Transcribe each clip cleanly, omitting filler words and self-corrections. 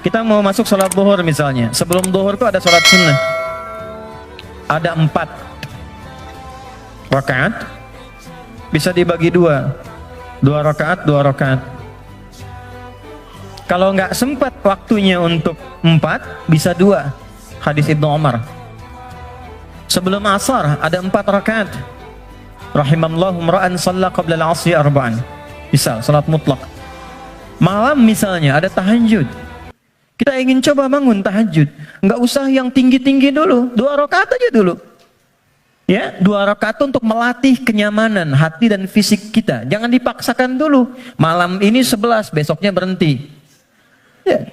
Kita mau masuk sholat zuhur misalnya. Sebelum zuhur itu ada sholat sunnah. Ada 4 rakaat. Bisa dibagi 2 rakaat, 2 rakaat. Kalau nggak sempat waktunya untuk 4, bisa 2. Hadis Ibnu Umar. Sebelum asar ada 4 rakaat. Rahimallahu imra'an shalla qabla al-'asri arba'an. Misal salat mutlak. Malam misalnya ada tahajud. Kita ingin coba bangun tahajud. Nggak usah yang tinggi-tinggi dulu. 2 rakaat aja dulu. Ya, 2 rakaat untuk melatih kenyamanan hati dan fisik kita. Jangan dipaksakan dulu. Malam ini 11, besoknya berhenti. Ya.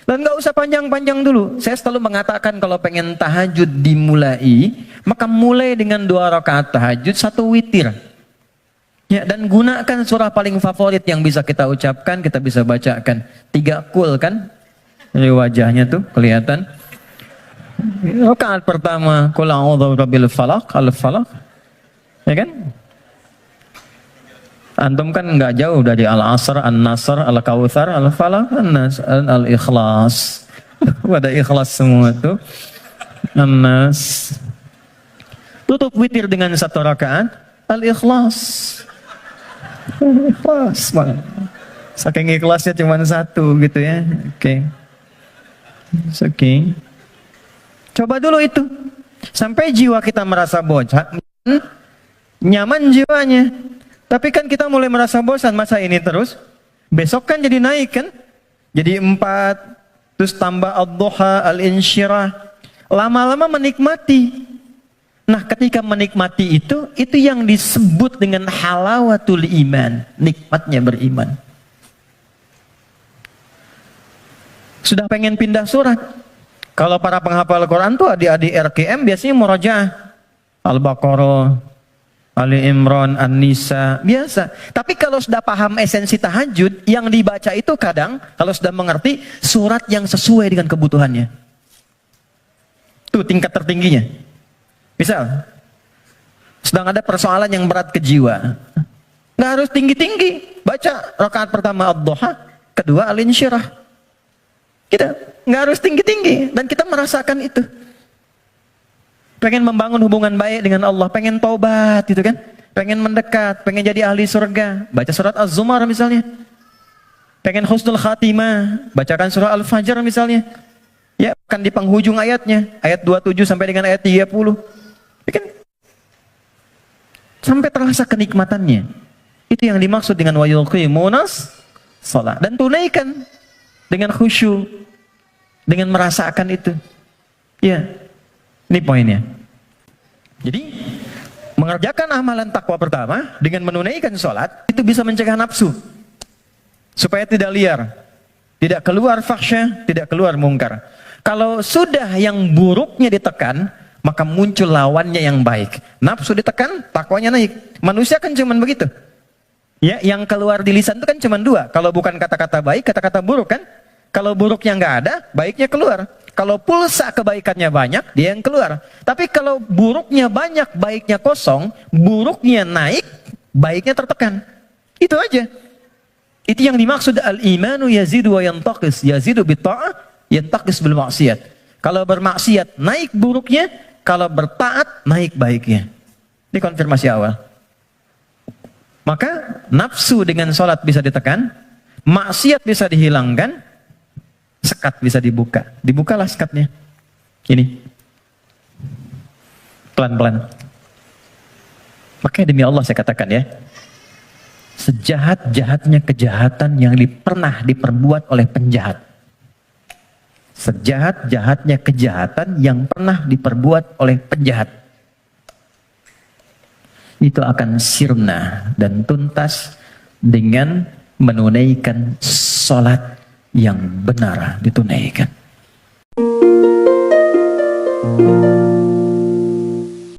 Dan nggak usah panjang-panjang dulu. Saya selalu mengatakan kalau pengen tahajud dimulai, maka mulai dengan 2 rakaat tahajud, 1 witir. Ya, dan gunakan surah paling favorit yang bisa kita ucapkan, kita bisa bacakan. 3 kul kan? Dari wajahnya tuh kelihatan. Rakaat pertama, qul a'udzu birabbil falaq, al-falaq. Ya kan? Antum kan nggak jauh dari Al-Asr, An-Nasr, Al-Kautsar, Al-Falaq, An-Nas, Al-Ikhlas. Ada ikhlas semua tuh. An-Nas. Tutup witir dengan 1 rakaat, Al-Ikhlas. Ikhlas. Saking ikhlasnya cuma 1 gitu ya. Oke. Oke. Coba dulu itu. Sampai jiwa kita merasa bosan, nyaman jiwanya. Tapi kan kita mulai merasa bosan, masa ini terus? Besok kan jadi naik kan? Jadi 4, terus tambah ad-duha, al-insyirah. Lama-lama menikmati. Nah, ketika menikmati itu yang disebut dengan halawatul iman, nikmatnya beriman. Sudah pengen pindah surat. Kalau para penghafal Quran tuh adik-adik RKM biasanya murajaah. Al-Baqarah, Ali Imran, An-Nisa, biasa. Tapi kalau sudah paham esensi tahajud, yang dibaca itu kadang, kalau sudah mengerti, surat yang sesuai dengan kebutuhannya. Itu tingkat tertingginya. Misal, sedang ada persoalan yang berat ke jiwa. Nggak harus tinggi-tinggi. Baca rakaat pertama ad-duha, kedua al-insyirah. Kita nggak harus tinggi-tinggi. Dan kita merasakan itu. Pengen membangun hubungan baik dengan Allah, pengen taubat gitu kan, pengen mendekat, pengen jadi ahli surga, baca surat Az-Zumar misalnya. Pengen husnul khatimah, bacakan surah Al-Fajr misalnya. Ya, kan di penghujung ayatnya, ayat 27 sampai dengan ayat 30. Ya kan? Sampai terasa kenikmatannya. Itu yang dimaksud dengan wa yuqimunas shalah. Dan tunaikan dengan khusyuk, dengan merasakan itu. Ya. Ini poinnya. Jadi, mengerjakan amalan takwa pertama dengan menunaikan sholat, itu bisa mencegah nafsu. Supaya tidak liar. Tidak keluar fahsyah, tidak keluar mungkar. Kalau sudah yang buruknya ditekan, maka muncul lawannya yang baik. Nafsu ditekan, takwanya naik. Manusia kan cuma begitu. Ya, yang keluar di lisan itu kan cuma 2. Kalau bukan kata-kata baik, kata-kata buruk kan. Kalau buruknya nggak ada, baiknya keluar. Kalau pulsa kebaikannya banyak, dia yang keluar. Tapi kalau buruknya banyak, baiknya kosong, buruknya naik, baiknya tertekan. Itu aja. Itu yang dimaksud al-imanu yazidu wa yantaqis. Yazidu bitta'ah, yantaqis bil maksiat. Kalau bermaksiat, naik buruknya. Kalau bertaat, naik baiknya. Ini konfirmasi awal. Maka, nafsu dengan sholat bisa ditekan, maksiat bisa dihilangkan, sekat bisa dibuka. Dibukalah sekatnya. Ini. Pelan-pelan. Makanya demi Allah saya katakan ya. Sejahat-jahatnya kejahatan yang pernah diperbuat oleh penjahat. Sejahat-jahatnya kejahatan yang pernah diperbuat oleh penjahat. Itu akan sirna dan tuntas dengan menunaikan sholat yang benar ditunaikan.